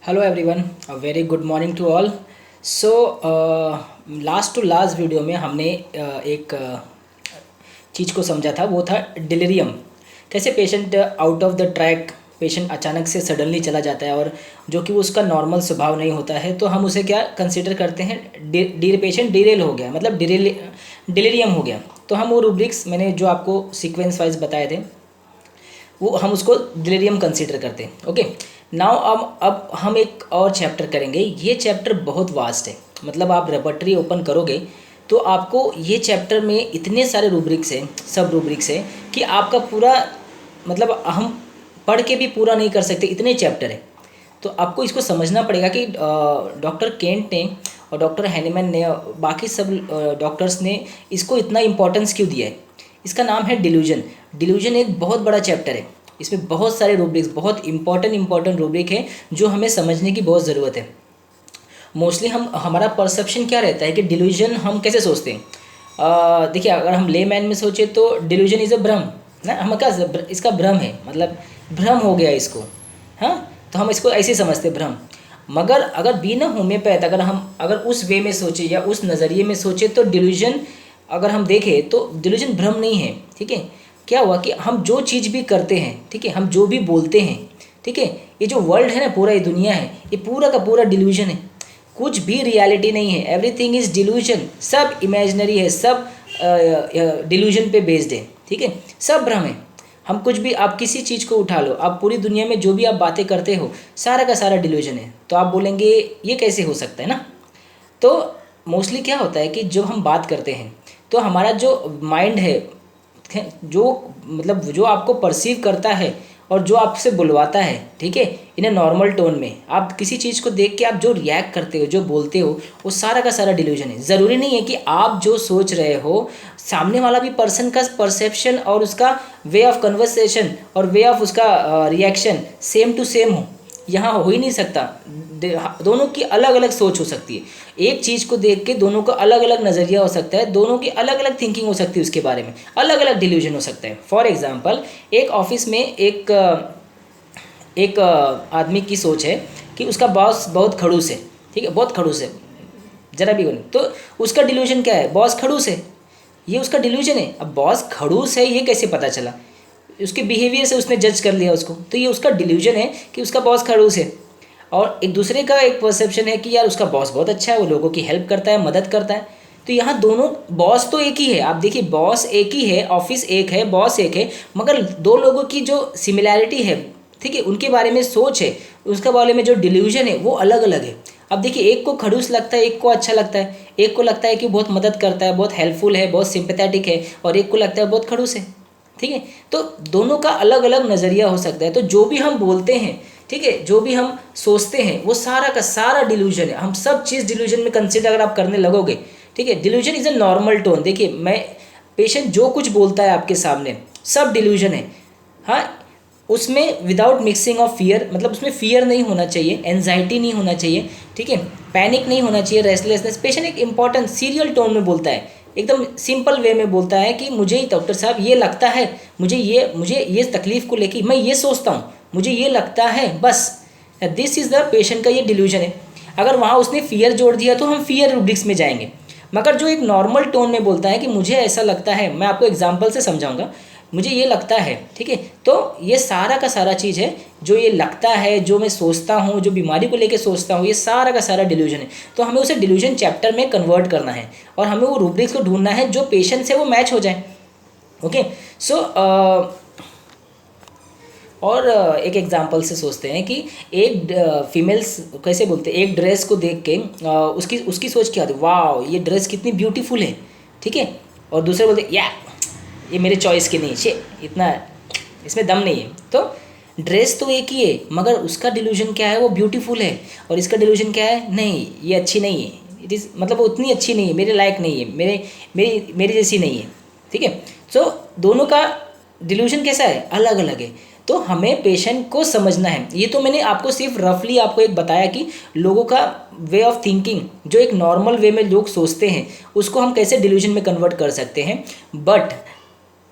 Hello everyone, a very good morning to all. So last to last video में हमने एक चीज़ को समझा था, वो था डिलीरियम। कैसे patient out of the track, patient अचानक से सडनली चला जाता है और जो कि उसका नॉर्मल स्वभाव नहीं होता है, तो हम उसे क्या कंसिडर करते हैं, पेशेंट डिरेल हो गया, मतलब डिलीरियम हो गया। तो हम वो रूब्रिक्स मैंने जो आपको सीक्वेंस वाइज बताए थे, वो हम उसको डिलीरियम कंसीडर करते हैं। ओके, नाउ अब हम एक और चैप्टर करेंगे। ये चैप्टर बहुत वास्ट है, मतलब आप रेपर्टरी ओपन करोगे तो आपको ये चैप्टर में इतने सारे रूब्रिक्स हैं, सब रूब्रिक्स हैं कि आपका पूरा, मतलब हम पढ़ के भी पूरा नहीं कर सकते, इतने चैप्टर है। तो आपको इसको समझना पड़ेगा कि डॉक्टर केंट ने और डॉक्टर हैनीमैन ने, बाकी सब डॉक्टर्स ने इसको इतना इम्पोर्टेंस क्यों दिया है। इसका नाम है डिल्यूजन। डिल्यूजन एक बहुत बड़ा चैप्टर है, इसमें बहुत सारे रूब्रिक्स, बहुत इंपॉर्टेंट रूब्रिक है जो हमें समझने की बहुत ज़रूरत है। मोस्टली हमारा परसेप्शन क्या रहता है कि डिल्यूजन हम कैसे सोचते हैं। देखिए, अगर हम ले मैन में सोचे तो डिल्यूजन इज़ अ भ्रम ना, हम क्या इसका भ्रम है, मतलब भ्रम हो गया इसको। हाँ, तो हम इसको ऐसे समझते भ्रम। मगर अगर बिना होम्योपैथ, अगर उस वे में सोचे या उस नज़रिए में सोचे तो डिल्यूजन, अगर हम देखें तो डिल्यूजन भ्रम नहीं है। ठीक है, क्या हुआ कि हम जो चीज़ भी करते हैं, ठीक है, हम जो भी बोलते हैं, ठीक है, ये जो वर्ल्ड है ना, पूरा ये दुनिया है, ये पूरा का पूरा डिल्यूजन है। कुछ भी रियलिटी नहीं है, एवरीथिंग इज़ डिल्यूजन। सब इमेजिनरी है, सब डिल्यूजन पे बेस्ड है। ठीक है, सब भ्रम है। हम कुछ भी, आप किसी चीज़ को उठा लो, आप पूरी दुनिया में जो भी आप बातें करते हो, सारा का सारा डिल्यूजन है। तो आप बोलेंगे ये कैसे हो सकता है ना। तो मोस्टली क्या होता है कि जब हम बात करते हैं तो हमारा जो माइंड है, जो मतलब जो आपको परसीव करता है और जो आपसे बुलवाता है, ठीक है, इन ए नॉर्मल टोन में, आप किसी चीज़ को देख के आप जो रिएक्ट करते हो, जो बोलते हो, वो सारा का सारा डिल्यूजन है। ज़रूरी नहीं है कि आप जो सोच रहे हो, सामने वाला भी पर्सन का परसेप्शन और उसका वे ऑफ कन्वर्सेशन और वे ऑफ उसका रिएक्शन सेम टू सेम हो, यहाँ हो ही नहीं सकता। दोनों की अलग अलग सोच हो सकती है। एक चीज़ को देख के दोनों का अलग अलग नज़रिया हो सकता है, दोनों की अलग अलग थिंकिंग हो सकती है, उसके बारे में अलग अलग डिल्यूजन हो सकता है। फॉर एग्जांपल, एक ऑफिस में एक आदमी की सोच है कि उसका बॉस बहुत खड़ूस है। ठीक है, बहुत खड़ूस है, ज़रा भी नहीं। तो उसका डिल्यूजन क्या है, बॉस खड़ूस है, ये उसका डिल्यूजन है। अब बॉस खड़ूस है ये कैसे पता चला, उसके बिहेवियर से उसने जज कर लिया उसको, तो ये उसका डिल्यूजन है कि उसका बॉस खड़ूस है। और एक दूसरे का एक परसेप्शन है कि यार उसका बॉस बहुत अच्छा है, वो लोगों की हेल्प करता है, मदद करता है। तो यहाँ दोनों, बॉस तो एक ही है, आप देखिए बॉस एक ही है, ऑफिस एक है, बॉस एक है, मगर दो लोगों की जो सिमिलैरिटी है, ठीक है, उनके बारे में सोच है, उसके बारे में जो डिल्यूजन है वो अलग अलग है। अब देखिए, एक को खड़ूस लगता है, एक को अच्छा लगता है, एक को लगता है कि बहुत मदद करता है, बहुत हेल्पफुल है, बहुत सिंपैथेटिक है, और एक को लगता है बहुत खड़ूस है। ठीक है, तो दोनों का अलग अलग नज़रिया हो सकता है। तो जो भी हम बोलते हैं, ठीक है, जो भी हम सोचते हैं, वो सारा का सारा डिल्यूजन है। हम सब चीज़ डिल्यूजन में कंसिडर अगर आप करने लगोगे, ठीक है, delusion is a normal tone. देखिए, मैं पेशेंट जो कुछ बोलता है आपके सामने, सब डिल्यूजन है। हाँ, उसमें विदाउट मिक्सिंग ऑफ फियर, मतलब उसमें फियर नहीं होना चाहिए, एनजाइटी नहीं होना चाहिए, ठीक है, पैनिक नहीं होना चाहिए, रेस्टलेसनेस। पेशेंट एक इंपॉर्टेंट सीरियल टोन में बोलता है, एकदम सिंपल वे में बोलता है कि मुझे डॉक्टर साहब ये लगता है, मुझे ये तकलीफ़ को लेकर मैं ये सोचता हूँ, मुझे ये लगता है, बस। दिस इज़ द पेशेंट का ये डिल्यूजन है। अगर वहाँ उसने फियर जोड़ दिया तो हम फियर रूब्रिक्स में जाएंगे। मगर जो एक नॉर्मल टोन में बोलता है कि मुझे ऐसा लगता है, मैं आपको एग्जांपल से समझाऊंगा, मुझे ये लगता है, ठीक है, तो ये सारा का सारा चीज़ है, जो ये लगता है, जो मैं सोचता हूँ, जो बीमारी को लेके सोचता हूँ, ये सारा का सारा डिल्यूजन है। तो हमें उसे डिल्यूजन चैप्टर में कन्वर्ट करना है और हमें वो रूब्रिक्स को ढूंढना है जो पेशेंट से वो मैच हो जाए। ओके, सो और एक एग्जांपल से सोचते हैं कि एक फीमेल्स कैसे बोलते हैं, एक ड्रेस को देख के उसकी उसकी सोच क्या होती है, वाह ये ड्रेस कितनी ब्यूटीफुल है, ठीक है, और दूसरे बोलते या ये मेरे चॉइस की नहीं, शे इतना इसमें दम नहीं है। तो ड्रेस तो एक ही है, मगर उसका डिल्यूजन क्या है, वो ब्यूटीफुल है, और इसका डिल्यूजन क्या है, नहीं ये अच्छी नहीं है, इट इज़ मतलब वो उतनी अच्छी नहीं है, मेरे लायक नहीं है, मेरी जैसी नहीं है। ठीक है, सो दोनों का डिल्यूजन कैसा है, अलग अलग है। तो हमें पेशेंट को समझना है। ये तो मैंने आपको सिर्फ रफली आपको एक बताया कि लोगों का वे ऑफ थिंकिंग, जो एक नॉर्मल वे में लोग सोचते हैं, उसको हम कैसे डिल्यूजन में कन्वर्ट कर सकते हैं। बट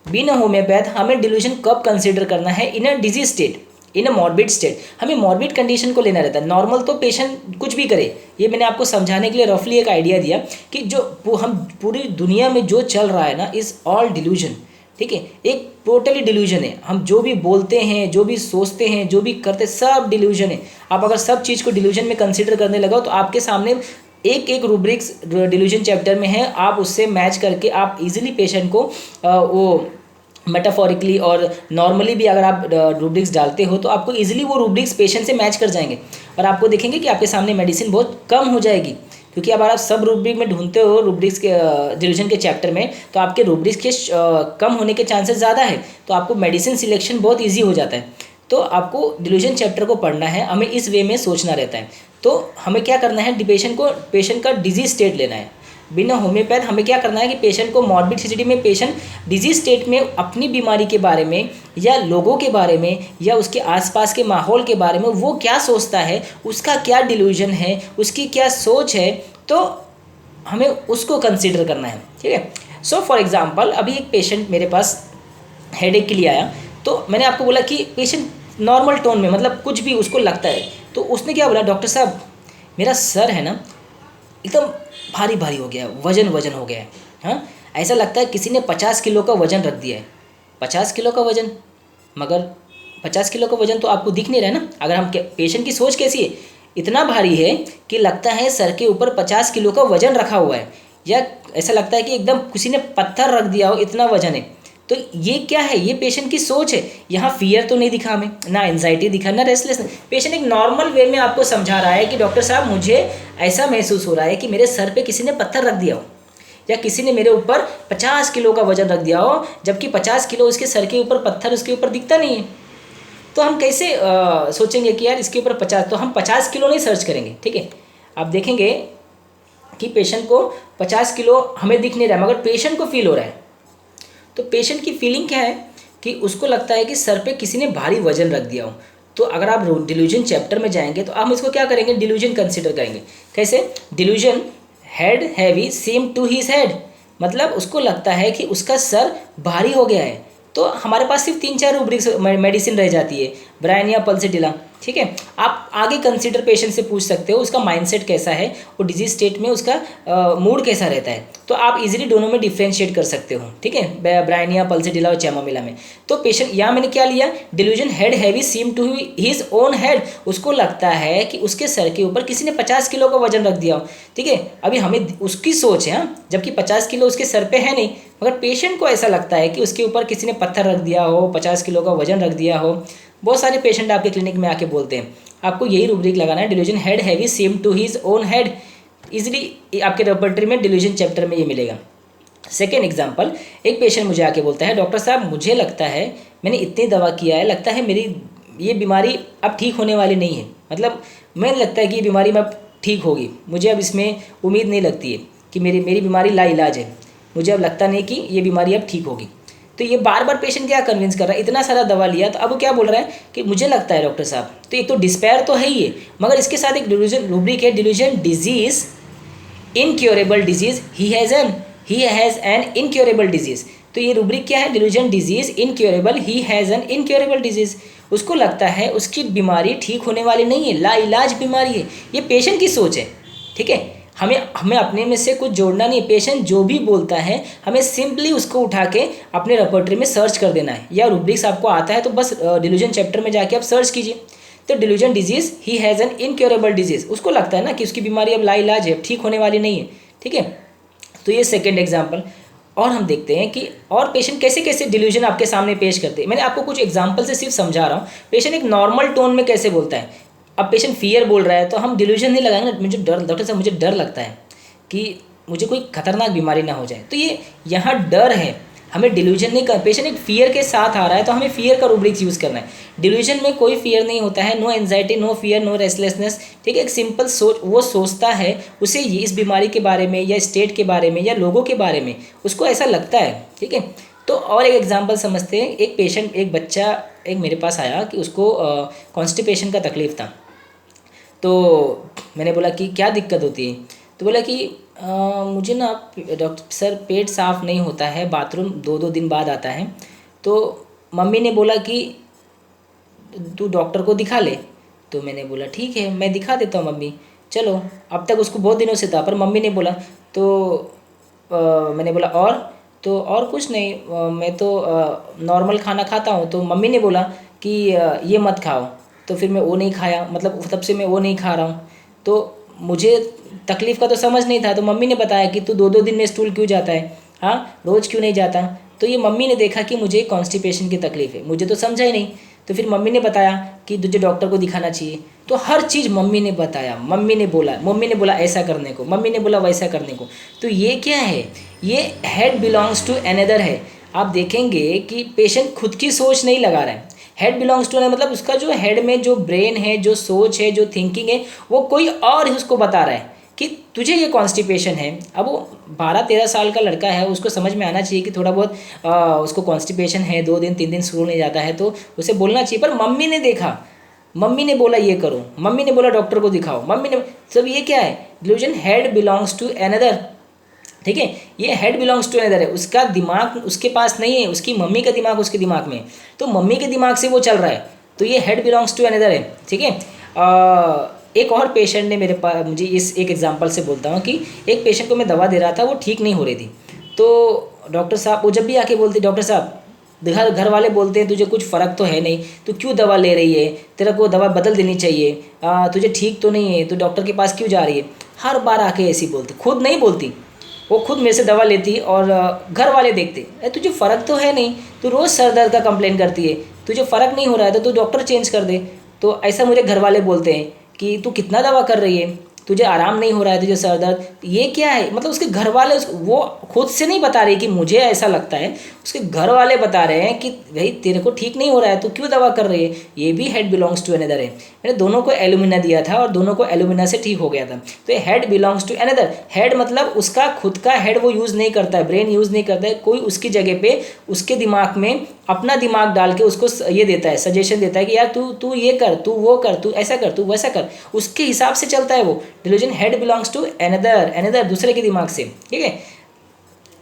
बिना होम्योपैथ हमें डिल्यूजन कब कंसिडर करना है, in a disease state. In a morbid state. हमें मॉर्बिड कंडीशन को लेना रहता है। नॉर्मल तो पेशेंट कुछ भी करे, ये मैंने आपको समझाने के लिए रफली एक आइडिया दिया कि जो हम पूरी दुनिया में जो चल रहा है ना इज़ ऑल डिल्यूजन, ठीक है, एक टोटली डिल्यूजन है। हम जो भी बोलते हैं, जो भी सोचते हैं, जो भी करते हैं, सब डिल्यूजन है। आप अगर सब चीज़ को डिल्यूजन में कंसिडर करने लगो तो आपके सामने एक एक रूब्रिक्स डिल्यूजन चैप्टर में है, आप उससे मैच करके आप इजीली पेशेंट को वो मेटाफोरिकली और नॉर्मली भी अगर आप रूब्रिक्स डालते हो तो आपको इजीली वो रूब्रिक्स पेशेंट से मैच कर जाएंगे और आपको देखेंगे कि आपके सामने मेडिसिन बहुत कम हो जाएगी। क्योंकि अब आप सब रूब्रिक में ढूंढते हो रूब्रिक्स के डिल्यूजन के चैप्टर में, तो आपके रूब्रिक्स के कम होने के चांसेस ज़्यादा है, तो आपको मेडिसिन सिलेक्शन बहुत ईजी हो जाता है। तो आपको डिल्यूजन चैप्टर को पढ़ना है, हमें इस वे में सोचना रहता है। तो हमें क्या करना है, पेशेंट का डिजीज स्टेट लेना है। बिना होम्योपैथ हमें क्या करना है कि पेशेंट को मॉर्बिडिटी में पेशेंट डिजीज स्टेट में अपनी बीमारी के बारे में या लोगों के बारे में या उसके आसपास के माहौल के बारे में वो क्या सोचता है, उसका क्या डिल्यूजन है, उसकी क्या सोच है, तो हमें उसको कंसिडर करना है, ठीक है। सो फॉर एग्जांपल अभी एक पेशेंट मेरे पास हेडेक के लिए आया, तो मैंने आपको बोला कि पेशेंट नॉर्मल टोन में मतलब कुछ भी उसको लगता है, तो उसने क्या बोला, डॉक्टर साहब मेरा सर है ना एकदम भारी भारी हो गया है, वजन वजन हो गया है, हाँ ऐसा लगता है किसी ने 50 किलो का वजन रख दिया है। 50 किलो का वजन, मगर 50 किलो का वजन तो आपको दिख नहीं रहा है ना। अगर हम पेशेंट की सोच कैसी है, इतना भारी है कि लगता है सर के ऊपर 50 किलो का वजन रखा हुआ है, या ऐसा लगता है कि एकदम किसी ने पत्थर रख दिया हो, इतना वजन है। तो ये क्या है, ये पेशेंट की सोच है। यहाँ फियर तो नहीं दिखा हमें, ना एंजाइटी दिखा, ना रेस्टलेसनेस। पेशेंट एक नॉर्मल वे में आपको समझा रहा है कि डॉक्टर साहब मुझे ऐसा महसूस हो रहा है कि मेरे सर पे किसी ने पत्थर रख दिया हो, या किसी ने मेरे ऊपर 50 किलो का वजन रख दिया हो, जबकि 50 किलो उसके सर के ऊपर पत्थर उसके ऊपर दिखता नहीं है। तो हम कैसे सोचेंगे कि यार इसके ऊपर 50, तो हम 50 किलो नहीं सर्च करेंगे, ठीक है। आप देखेंगे कि पेशेंट को 50 किलो हमें दिख नहीं रहा, मगर पेशेंट को फील हो रहा है। तो पेशेंट की फीलिंग क्या है कि उसको लगता है कि सर पे किसी ने भारी वजन रख दिया हो। तो अगर आप डिल्यूजन चैप्टर में जाएंगे तो हम इसको क्या करेंगे, डिल्यूजन कंसिडर करेंगे। कैसे, delusion head heavy same to his head, मतलब उसको लगता है कि उसका सर भारी हो गया है। तो हमारे पास सिर्फ 3-4 रूब्रिक्स मेडिसिन रह जाती है, ब्रायनिया पल्सिटिला, ठीक है। आप आगे कंसिडर पेशेंट से पूछ सकते हो उसका माइंडसेट कैसा है, वो डिजीज स्टेट में उसका मूड कैसा रहता है, तो आप इजीली दोनों में डिफ्रेंशिएट कर सकते हो, ठीक है, ब्रायनिया पल्सिटिला और चैमोमिला में। तो पेशेंट यहाँ मैंने क्या लिया, delusion head heavy seem to his own head, उसको लगता है कि उसके सर के ऊपर किसी ने 50 किलो का वजन रख दिया हो, ठीक है। अभी हमें उसकी सोच है, जबकि 50 किलो उसके सर पे है नहीं, मगर पेशेंट को ऐसा लगता है कि उसके ऊपर किसी ने पत्थर रख दिया हो, 50 किलो का वजन रख दिया हो। बहुत सारे पेशेंट आपके क्लिनिक में आके बोलते हैं। आपको यही रूब्रिक लगाना है, delusion head heavy same to his own head. Easily आपके रेपर्टरी में डिल्यूजन चैप्टर में ये मिलेगा। सेकेंड एग्जाम्पल, एक पेशेंट मुझे आके बोलता है, डॉक्टर साहब मुझे लगता है मैंने इतनी दवा किया है, लगता है मेरी ये बीमारी अब ठीक होने वाली नहीं है, मतलब मैं लगता है कि ये बीमारी अब ठीक होगी, मुझे अब इसमें उम्मीद नहीं लगती है कि मेरी बीमारी लाइलाज है, मुझे अब लगता नहीं कि ये बीमारी अब ठीक होगी। तो ये बार बार पेशेंट क्या कन्विंस कर रहा है, इतना सारा दवा लिया, तो अब वो क्या बोल रहा है कि मुझे लगता है डॉक्टर साहब। तो एक तो डिस्पेयर तो है ही है, मगर इसके साथ एक डिल्यूजन रूब्रिक है, delusion disease incurable disease, he has an incurable disease. तो ये रूब्रिक क्या है, delusion disease incurable, he has an incurable disease. उसको लगता है उसकी बीमारी ठीक होने वाली नहीं है, लाइलाज बीमारी है। ये पेशेंट की सोच है, ठीक है। हमें अपने में से कुछ जोड़ना नहीं है। पेशेंट जो भी बोलता है हमें सिंपली उसको उठा के अपने रेपर्टरी में सर्च कर देना है, या रूब्रिक्स आपको आता है तो बस डिल्यूजन चैप्टर में जाके आप सर्च कीजिए। तो delusion disease, he has an incurable disease, उसको लगता है ना कि उसकी बीमारी अब लाइलाज है, ठीक होने वाली नहीं है, ठीक है। तो ये सेकेंड एग्जाम्पल। और हम देखते हैं कि और पेशेंट कैसे कैसे डिल्यूजन आपके सामने पेश करते हैं। मैंने आपको कुछ एग्जाम्पल से सिर्फ समझा रहा हूँ, पेशेंट एक नॉर्मल टोन में कैसे बोलता है। अब पेशेंट फियर बोल रहा है तो हम डिल्यूजन नहीं लगाएंगे, मुझे डर, डॉक्टर साहब मुझे डर लगता है कि मुझे कोई खतरनाक बीमारी ना हो जाए। तो ये यहाँ डर है, हमें डिल्यूजन नहीं कर, पेशेंट एक फियर के साथ आ रहा है तो हमें फियर का रूब्रिक्स यूज़ करना है। डिल्यूजन में कोई फियर नहीं होता है, no anxiety, no fear, no restlessness, ठीक है। एक सिंपल सोच, वो सोचता है उसे ये इस बीमारी के बारे में या स्टेट के बारे में या लोगों के बारे में उसको ऐसा लगता है, ठीक है। तो और एक एग्जांपल समझते हैं। एक पेशेंट, एक बच्चा एक मेरे पास आया कि उसको कॉन्स्टिपेशन का तकलीफ़ था। तो मैंने बोला कि क्या दिक्कत होती है, तो बोला कि मुझे ना डॉक्टर सर पेट साफ़ नहीं होता है, बाथरूम 2-2 दिन बाद आता है। तो मम्मी ने बोला कि तू डॉक्टर को दिखा ले। तो मैंने बोला ठीक है मैं दिखा देता हूँ मम्मी, चलो। अब तक उसको बहुत दिनों से था, पर मम्मी ने बोला तो मैंने बोला और, तो और कुछ नहीं, मैं तो नॉर्मल खाना खाता हूँ। तो मम्मी ने बोला कि ये मत खाओ, तो फिर मैं वो नहीं खाया, मतलब तब से मैं वो नहीं खा रहा हूँ। तो मुझे तकलीफ़ का तो समझ नहीं था, तो मम्मी ने बताया कि तू 2-2 दिन में स्टूल क्यों जाता है, हाँ रोज़ क्यों नहीं जाता। तो ये मम्मी ने देखा कि मुझे कॉन्स्टिपेशन की तकलीफ़ है, मुझे तो समझा ही नहीं। तो फिर मम्मी ने बताया कि तुझे डॉक्टर को दिखाना चाहिए। तो हर चीज़ मम्मी ने बताया, मम्मी ने बोला ऐसा करने को, मम्मी ने बोला वैसा करने को। तो ये क्या है, ये हेड बिलोंग्स टू अनदर है। आप देखेंगे कि पेशेंट खुद की सोच नहीं लगा रहा है, हेड बिलोंग्स टू अनदर, मतलब उसका जो हेड में जो ब्रेन है, जो सोच है, जो थिंकिंग है, वो कोई और ही उसको बता रहा है कि तुझे ये कॉन्स्टिपेशन है। अब वो 12-13 साल का लड़का है, उसको समझ में आना चाहिए कि थोड़ा बहुत उसको कॉन्स्टिपेशन है, 2 दिन 3 दिन स्कूल नहीं जाता है, तो उसे बोलना चाहिए। पर मम्मी ने देखा, मम्मी ने बोला ये करो, मम्मी ने बोला डॉक्टर को दिखाओ, मम्मी ने सब, ये क्या है, delusion head belongs to another. ठीक है, ये हेड बिलोंग्स टू अनदर है, उसका दिमाग उसके पास नहीं है, उसकी मम्मी का दिमाग उसके दिमाग में है, तो मम्मी के दिमाग से वो चल रहा है, तो ये हेड बिलोंग्स टू अनदर है। ठीक है। एक और पेशेंट ने मेरे पास, मुझे इस एक एग्जांपल से बोलता हूँ कि एक पेशेंट को मैं दवा दे रहा था, वो ठीक नहीं हो रही थी। तो डॉक्टर साहब, वो जब भी आके बोलते डॉक्टर साहब, घर वाले बोलते हैं तुझे कुछ फ़र्क तो है नहीं, तू क्यों दवा ले रही है, तेरा को दवा बदल देनी चाहिए, तुझे ठीक तो नहीं है, तू डॉक्टर के पास क्यों जा रही है। हर बार आके ऐसी बोलती, खुद नहीं बोलती, वो खुद मेरे से दवा लेती और घर वाले देखते, अरे तुझे फ़र्क तो है नहीं, तू रोज़ सर दर्द का कंप्लेन करती है, तुझे फ़र्क नहीं हो रहा है तो तू डॉक्टर चेंज कर दे। तो ऐसा मुझे घर वाले बोलते हैं कि तू कितना दवा कर रही है, तुझे आराम नहीं हो रहा है, तुझे सर दर्द, ये क्या है। मतलब उसके घर वाले वो खुद से नहीं बता रही कि मुझे ऐसा लगता है, उसके घर वाले बता रहे हैं कि भाई तेरे को ठीक नहीं हो रहा है, तो क्यों दवा कर रही है। ये भी हेड बिलोंग्स टू अनदर है। मैंने दोनों को एलुमिना दिया था और दोनों को एलुमिना से ठीक हो गया था। तो ये head belongs to another. Head मतलब उसका खुद का हेड वो यूज़ नहीं करता है, ब्रेन यूज़ नहीं करता है, कोई उसकी जगह पे उसके दिमाग में अपना दिमाग डाल के उसको ये देता है, सजेशन देता है कि यार तू तू ये कर, तू वो कर, तू ऐसा कर, तू वैसा कर, उसके हिसाब से चलता है वो। Delusion head belongs to another, दूसरे के दिमाग से। ठीक है,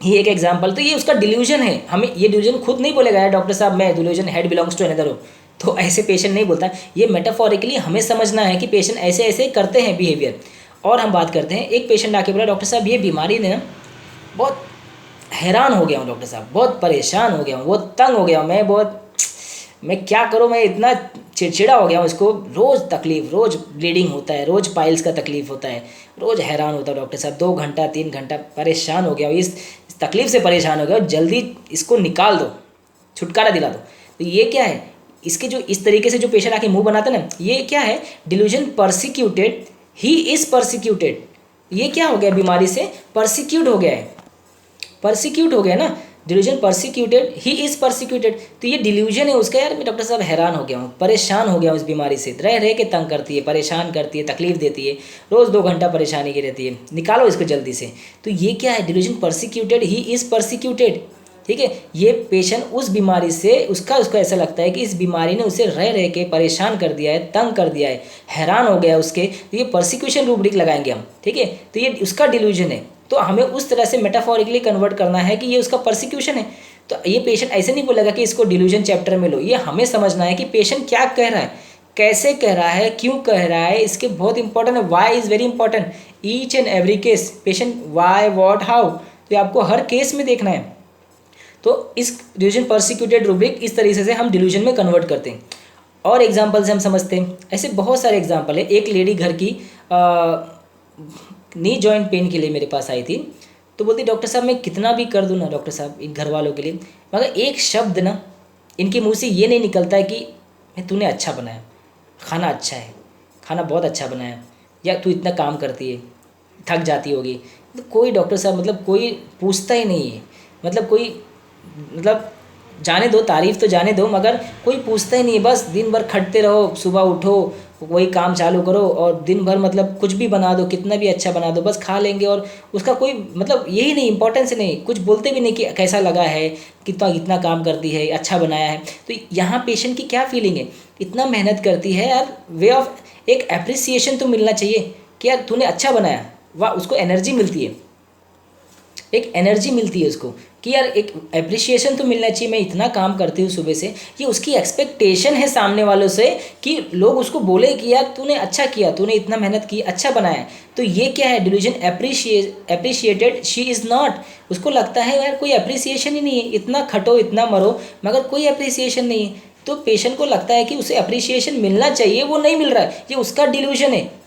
ये एक एग्जांपल। तो ये उसका डिल्यूजन है, हमें ये डिल्यूजन खुद नहीं बोलेगा यार डॉक्टर साहब मैं delusion head belongs to another हो, तो ऐसे पेशेंट नहीं बोलता। ये मेटाफोरिकली हमें समझना है कि पेशेंट ऐसे ऐसे करते हैं बिहेवियर। और हम बात करते हैं, एक पेशेंट आके बोला डॉक्टर साहब ये बीमारी ने ना बहुत हैरान हो गया हूँ डॉक्टर साहब, बहुत परेशान हो गया हूँ, बहुत तंग हो गया हूँ, मैं क्या करूँ, मैं इतना चिड़चिड़ा हो गया हूँ, इसको रोज़ तकलीफ़, रोज़ ब्लीडिंग होता है, रोज़ पाइल्स का तकलीफ़ होता है, रोज़ हैरान होता है डॉक्टर साहब, 2 घंटा 3 घंटा परेशान हो गया हूँ, इस तकलीफ़ से परेशान हो गया हूँ, जल्दी इसको निकाल दो, छुटकारा दिला दो। तो ये क्या है, इसके जो इस तरीके से जो पेशेंट आके मुंह बनाता है ना, ये क्या है, delusion persecuted, he is persecuted. ये क्या हो गया, बीमारी से परसिक्यूट हो गया है, परसिक्यूट हो गया ना, delusion persecuted, he is persecuted. तो ये डिल्यूजन है उसका, यार मैं डॉक्टर साहब हैरान हो गया हूँ, परेशान हो गया हूँ इस बीमारी से, रह रह के तंग करती है, परेशान करती है, तकलीफ देती है, रोज़ 2 घंटा परेशानी की रहती है, निकालो इसको जल्दी से। तो ये क्या है, delusion persecuted, he is persecuted. ठीक है, ये पेशेंट उस बीमारी से उसको ऐसा लगता है कि इस बीमारी ने उसे रह रह के परेशान कर दिया है, तंग कर दिया है, हैरान हो गया उसके, तो ये परसिक्यूशन रूब्रिक लगाएंगे हम। ठीक है, तो ये उसका डिल्यूजन है, तो हमें उस तरह से मेटाफोरिकली कन्वर्ट करना है कि ये उसका परसिक्यूशन है। तो ये पेशेंट ऐसे नहीं बोलेगा कि इसको डिल्यूजन चैप्टर में लो, ये हमें समझना है कि पेशेंट क्या कह रहा है, कैसे कह रहा है, क्यों कह रहा है, इसके बहुत इंपॉर्टेंट है, why is very important, each and every case, patient why what how, तो आपको हर केस में देखना है। तो इस डिल्यूजन परसिक्यूटेड रूब्रिक इस तरीके से हम डिल्यूजन में कन्वर्ट करते हैं। और एग्जाम्पल से हम समझते हैं, ऐसे बहुत सारे एग्जाम्पल है। एक लेडी घर की नी जॉइंट पेन के लिए मेरे पास आई थी, तो बोलती डॉक्टर साहब मैं कितना भी कर दूँ ना डॉक्टर साहब इन घर वालों के लिए, मगर एक शब्द ना इनके मुंह से ये नहीं निकलता है कि मैं तूने अच्छा बनाया, खाना अच्छा है, खाना बहुत अच्छा बनाया, या तू इतना काम करती है, थक जाती होगी। तो कोई डॉक्टर साहब मतलब कोई पूछता ही नहीं है, मतलब कोई मतलब जाने दो, तारीफ़ तो जाने दो, मगर कोई पूछता ही नहीं है। बस दिन भर खटते रहो, सुबह उठो वही काम चालू करो और दिन भर मतलब कुछ भी बना दो, कितना भी अच्छा बना दो, बस खा लेंगे, और उसका कोई मतलब यही नहीं, इंपॉर्टेंस नहीं, कुछ बोलते भी नहीं कि कैसा लगा है, कितना इतना काम करती है, अच्छा बनाया है। तो यहाँ पेशेंट की क्या फीलिंग है, इतना मेहनत करती है यार, वे ऑफ एक अप्रिसिएशन तो मिलना चाहिए कि यार तूने अच्छा बनाया, वाह, उसको एनर्जी मिलती है, एक एनर्जी मिलती है उसको कि यार एक अप्रिसिएशन तो मिलना चाहिए, मैं इतना काम करती हूँ सुबह से, ये उसकी एक्सपेक्टेशन है सामने वालों से कि लोग उसको बोले कि यार तूने अच्छा किया, तूने इतना मेहनत की, अच्छा बनाया। तो ये क्या है, delusion, appreciated she is not. उसको लगता है यार कोई अप्रिसिएशन ही नहीं है, इतना खटो इतना मरो मगर कोई अप्रिसिएशन नहीं है। तो पेशेंट को लगता है कि उसे अप्रिसिएशन मिलना चाहिए, वो नहीं मिल रहा है, ये उसका डिल्यूजन है।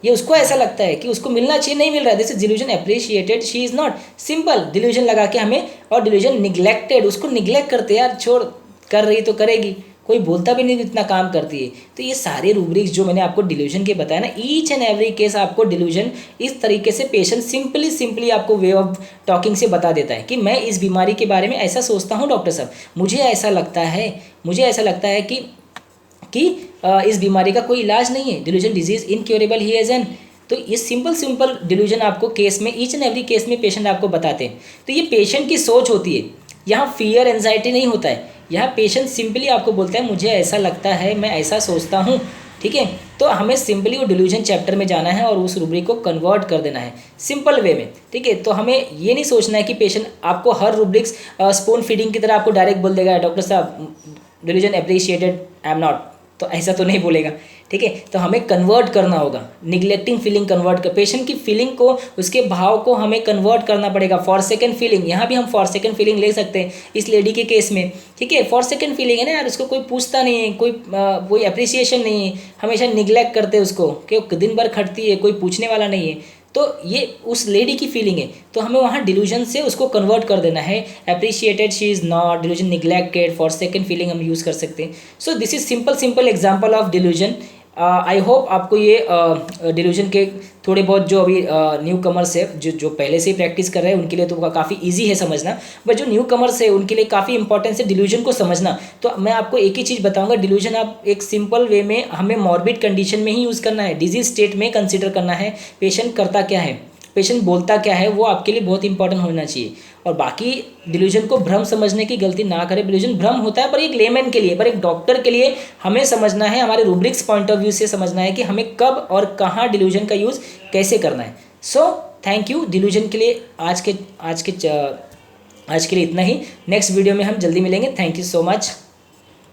ये उसको ऐसा लगता है कि उसको मिलना चाहिए, नहीं मिल रहा है, this is delusion. Appreciated she is not, simple delusion लगा के हमें। और डिल्यूजन निग्लेक्टेड, उसको निग्लेक्ट करते हैं, यार छोड़, कर रही तो करेगी, कोई बोलता भी नहीं इतना काम करती है। तो ये सारे रूब्रिक्स जो मैंने आपको डिल्यूजन के बताया ना, ईच एंड एवरी केस आपको डिल्यूजन इस तरीके से पेशेंट सिंपली आपको वे ऑफ टॉकिंग से बता देता है कि मैं इस बीमारी के बारे में ऐसा सोचता हूँ डॉक्टर साहब, मुझे ऐसा लगता है कि इस बीमारी का कोई इलाज नहीं है, delusion disease incurable he is an. तो ये सिंपल डिल्यूजन आपको केस में, ईच एंड एवरी केस में पेशेंट आपको बताते हैं। तो ये पेशेंट की सोच होती है, यहाँ फियर एंजाइटी नहीं होता है, यहाँ पेशेंट सिंपली आपको बोलता है मुझे ऐसा लगता है, मैं ऐसा सोचता हूँ, ठीक है। तो हमें सिंपली वो डिल्यूजन चैप्टर में जाना है और उस रूब्रिक को कन्वर्ट कर देना है सिंपल वे में, ठीक है। तो हमें ये नहीं सोचना है कि पेशेंट आपको हर रूब्रिक्स स्पून फीडिंग की तरह आपको डायरेक्ट बोल देगा डॉक्टर साहब delusion appreciated I am not, तो ऐसा तो नहीं बोलेगा, ठीक है। तो हमें कन्वर्ट करना होगा, निगलेक्टिंग फीलिंग कन्वर्ट कर, पेशेंट की फीलिंग को, उसके भाव को हमें कन्वर्ट करना पड़ेगा। फॉर सेकंड फीलिंग, यहाँ भी हम फॉर सेकंड फीलिंग ले सकते हैं इस लेडी के केस में, ठीक है। फॉर सेकंड फीलिंग है ना यार, उसको कोई पूछता नहीं है, कोई अप्रिसिएशन नहीं है, हमेशा निगलेक्ट करते हैं उसको कि दिन भर खटती है, कोई पूछने वाला नहीं है। तो ये उस लेडी की फीलिंग है, तो हमें वहाँ डिल्यूजन से उसको कन्वर्ट कर देना है। Appreciated she is not, delusion neglected, for second feeling हम यूज़ कर सकते हैं। So this is simple example of delusion. I hope आपको ये डिल्यूजन के थोड़े बहुत जो अभी न्यू कमर्स है, जो पहले से ही प्रैक्टिस कर रहे हैं उनके लिए तो काफ़ी इजी है समझना, बट जो न्यू कमर्स है उनके लिए काफ़ी इंपॉर्टेंस है डिल्यूजन को समझना। तो मैं आपको एक ही चीज़ बताऊंगा, डिल्यूजन आप एक सिंपल वे में हमें मॉर्बिड कंडीशन में ही यूज़ करना है, डिजीज स्टेट में कंसिडर करना है, पेशेंट करता क्या है, पेशेंट बोलता क्या है, वो आपके लिए बहुत इंपॉर्टेंट होना चाहिए। और बाकी डिल्यूजन को भ्रम समझने की गलती ना करें, डिल्यूजन भ्रम होता है पर एक लेमैन के लिए, पर एक डॉक्टर के लिए हमें समझना है, हमारे रूब्रिक्स पॉइंट ऑफ व्यू से समझना है कि हमें कब और कहाँ डिल्यूजन का यूज़ कैसे करना है। सो थैंक यू डिल्यूजन के लिए। आज के लिए इतना ही, नेक्स्ट वीडियो में हम जल्दी मिलेंगे। Thank you so much.